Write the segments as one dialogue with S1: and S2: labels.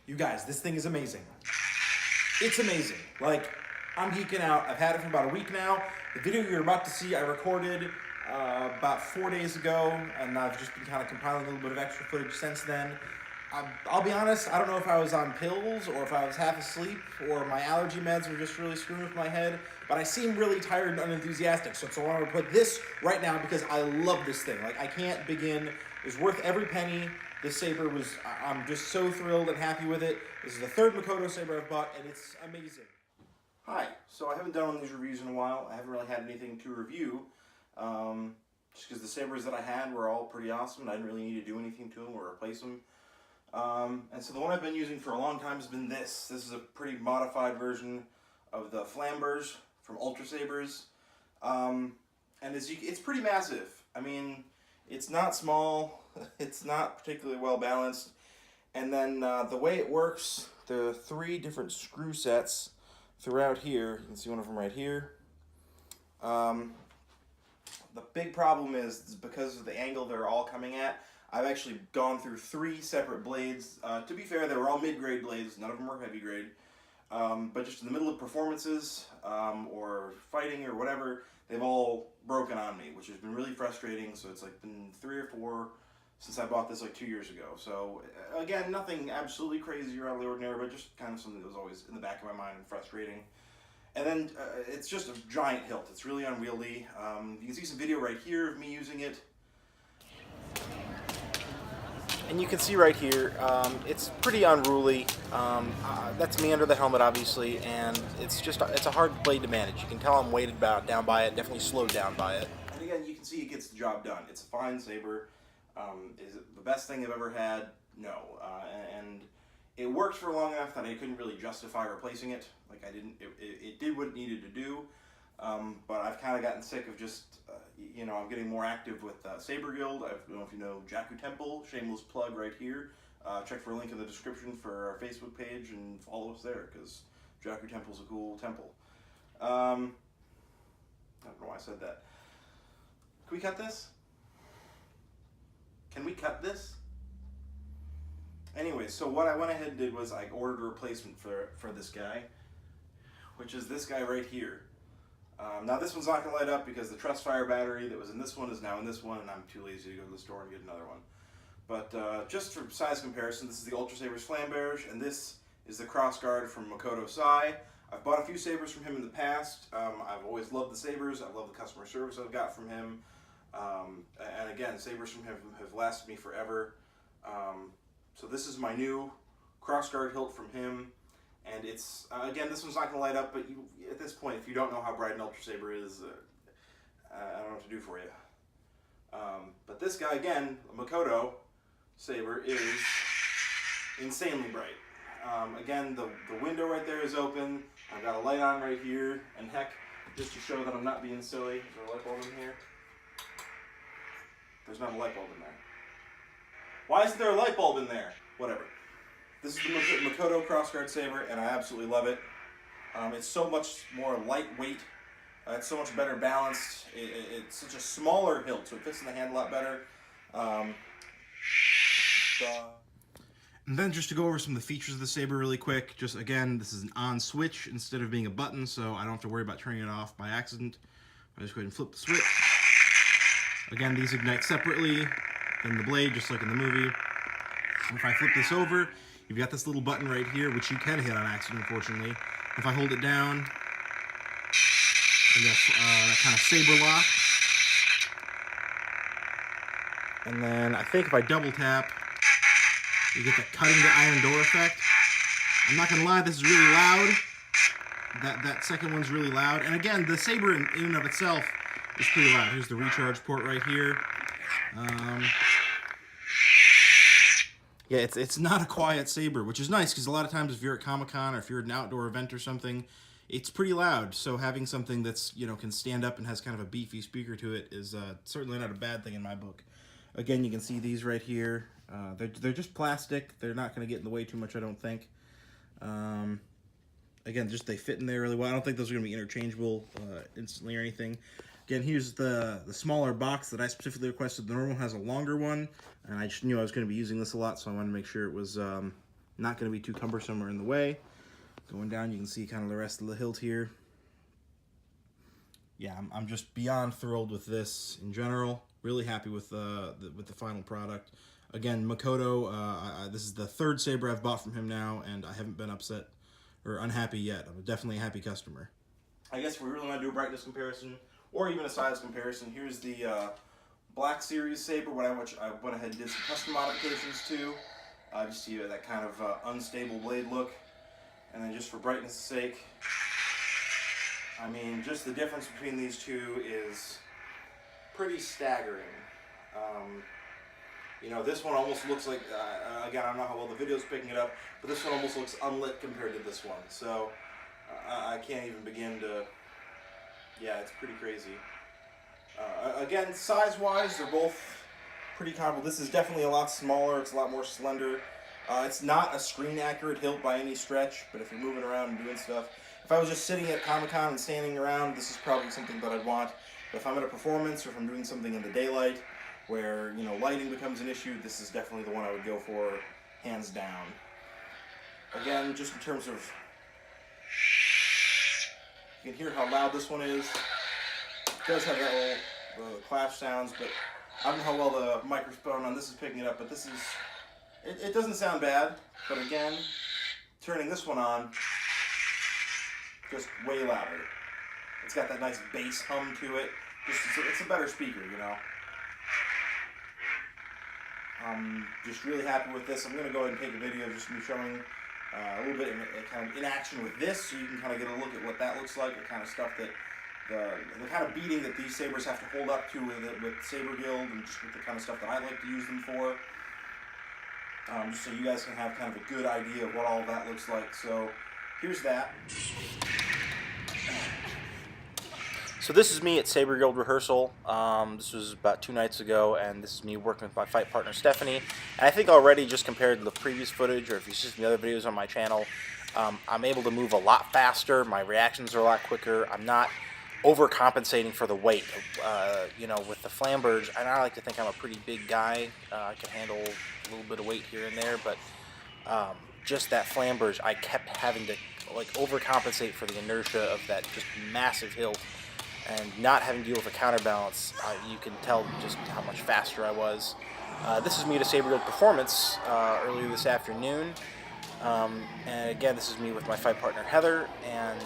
S1: You guys, this thing is amazing. It's amazing. Like, I'm geeking out. I've had it for about a week now. The video you're about to see, I recorded about 4 days ago, and I've just been kind of compiling a little bit of extra footage since then. I'll be honest, I don't know if I was on pills or if I was half asleep or my allergy meds were just really screwing with my head, but I seem really tired and unenthusiastic, so I want to put this right now because I love this thing. Like, I can't begin. It was worth every penny. This Saber was, I'm just so thrilled and happy with it. This is the third Makoto Saber I've bought, and it's amazing. Hi, so I haven't done one of these reviews in a while. I haven't really had anything to review, just because the Sabers that I had were all pretty awesome, and I didn't really need to do anything to them or replace them. And so the one I've been using for a long time has been this. This is a pretty modified version of the Flambers from Ultra Sabers. And it's pretty massive. I mean, it's not small, it's not particularly well balanced. And then the way it works, there are 3 different screw sets throughout here. You can see one of them right here. The big problem is because of the angle they're all coming at, I've actually gone through 3 separate blades. To be fair, they were all mid-grade blades. None of them were heavy grade. But just in the middle of performances or fighting or whatever, they've all broken on me, which has been really frustrating. So it's like been 3 or 4 since I bought this like 2 years ago. So again, nothing absolutely crazy or out of the ordinary, but just kind of something that was always in the back of my mind and frustrating. And then it's just a giant hilt. It's really unwieldy. You can see some video right here of me using it. And you can see right here, it's pretty unruly. That's me under the helmet, obviously, and it's a hard blade to manage. You can tell I'm weighted down by it, definitely slowed down by it. And again, you can see it gets the job done. It's a fine saber. Is it the best thing I've ever had? No. And it worked for long enough that I couldn't really justify replacing it. Like it did what it needed to do. But I've kind of gotten sick of just, I'm getting more active with Saber Guild. I don't know if you know Jakku Temple, shameless plug right here. Check for a link in the description for our Facebook page and follow us there, because Jakku Temple's a cool temple. I don't know why I said that. Can we cut this? Can we cut this? Anyway, so what I went ahead and did was I ordered a replacement for this guy, which is this guy right here. Now this one's not going to light up because the Trust Fire battery that was in this one is now in this one, and I'm too lazy to go to the store and get another one. But just for size comparison, this is the Ultra Sabers Flamberge, and this is the Crossguard from Makoto Tsai. I've bought a few sabers from him in the past. I've always loved the sabers. I love the customer service I've got from him. And again, sabers from him have lasted me forever. So this is my new Crossguard hilt from him. And it's, again, this one's not going to light up, but at this point, if you don't know how bright an Ultra Saber is, I don't know what to do for you. But this guy, again, Makoto Saber, is insanely bright. Again, the window right there is open. I've got a light on right here, and heck, just to show that I'm not being silly, is there a light bulb in here? There's not a light bulb in there. Why isn't there a light bulb in there? Whatever. This is the Makoto Crossguard Saber, and I absolutely love it. It's so much more lightweight. It's so much better balanced. It's such a smaller hilt, so it fits in the hand a lot better. And then just to go over some of the features of the Saber really quick, just again, this is an on switch instead of being a button, so I don't have to worry about turning it off by accident. I just go ahead and flip the switch. Again, these ignite separately than the blade, just like in the movie. And if I flip this over, you've got this little button right here, which you can hit on accident, unfortunately. If I hold it down, and that kind of saber lock. And then I think if I double tap, you get that cutting the iron door effect. I'm not gonna lie, this is really loud. That second one's really loud. And again, the saber in and of itself is pretty loud. Here's the recharge port right here. Yeah, it's not a quiet saber, which is nice because a lot of times if you're at Comic-Con or if you're at an outdoor event or something, it's pretty loud. So having something that's, can stand up and has kind of a beefy speaker to it is certainly not a bad thing in my book. Again, you can see these right here. They're just plastic. They're not going to get in the way too much, I don't think. Again, just they fit in there really well. I don't think those are going to be interchangeable instantly or anything. Again, here's the smaller box that I specifically requested. The normal has a longer one, and I just knew I was going to be using this a lot, so I wanted to make sure it was Not going to be too cumbersome or in the way. Going down, you can see kind of the rest of the hilt here. Yeah, I'm just beyond thrilled with this in general. Really happy with the final product. Again, Makoto, this is the third saber I've bought from him now, and I haven't been upset or unhappy yet. I'm definitely a happy customer. I guess if we really want to do a brightness comparison, or even a size comparison, here's the Black Series saber, which I went ahead and did some custom modifications to. Just to give it that kind of unstable blade look. And then just for brightness' sake, I mean, just the difference between these two is pretty staggering. You know, this one almost looks like, again, I don't know how well the video's picking it up, but this one almost looks unlit compared to this one. So, I can't even begin to, yeah, it's pretty crazy. Again, size-wise, they're both pretty comparable. This is definitely a lot smaller, it's a lot more slender. It's not a screen-accurate hilt by any stretch, but if you're moving around and doing stuff, if I was just sitting at Comic-Con and standing around, this is probably something that I'd want. But if I'm at a performance or if I'm doing something in the daylight where, you know, lighting becomes an issue, this is definitely the one I would go for, hands down. Again, just in terms of, you can hear how loud this one is. It does have that little clash sounds, but I don't know how well the microphone on this is picking it up, but this is, it doesn't sound bad, but again, turning this one on, just way louder. It's got that nice bass hum to it. It's a better speaker, you know. I'm just really happy with this. I'm going to go ahead and take a video of just me showing a little bit kind of in action with this, so you can kind of get a look at what that looks like, the kind of stuff that, the kind of beating that these sabers have to hold up to with Saber Guild, and just with the kind of stuff that I like to use them for. Just so you guys can have kind of a good idea of what all of that looks like. So here's that. So this is me at Saber Guild rehearsal. This was about 2 nights ago, and this is me working with my fight partner Stephanie. And I think already, just compared to the previous footage, or if you've seen the other videos on my channel, I'm able to move a lot faster. My reactions are a lot quicker. I'm not overcompensating for the weight. You know, with the flamberge, and I like to think I'm a pretty big guy. I can handle a little bit of weight here and there, but just that flamberge, I kept having to like overcompensate for the inertia of that just massive hilt, and not having to deal with a counterbalance. You can tell just how much faster I was. This is me at a Saber Guild performance earlier this afternoon. And again, this is me with my fight partner Heather, and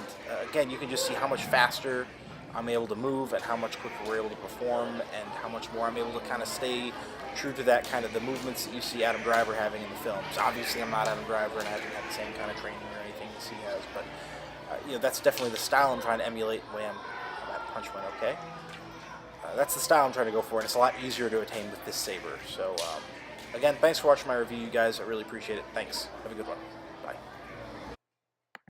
S1: again, you can just see how much faster I'm able to move and how much quicker we're able to perform, and how much more I'm able to kind of stay true to that kind of the movements that you see Adam Driver having in the films. Obviously, I'm not Adam Driver and I haven't had the same kind of training or anything as he has, but you know, that's definitely the style I'm trying to emulate. The way that punch went okay. That's the style I'm trying to go for, and it's a lot easier to attain with this saber. So again, thanks for watching my review, you guys. I really appreciate it. Thanks. Have a good one.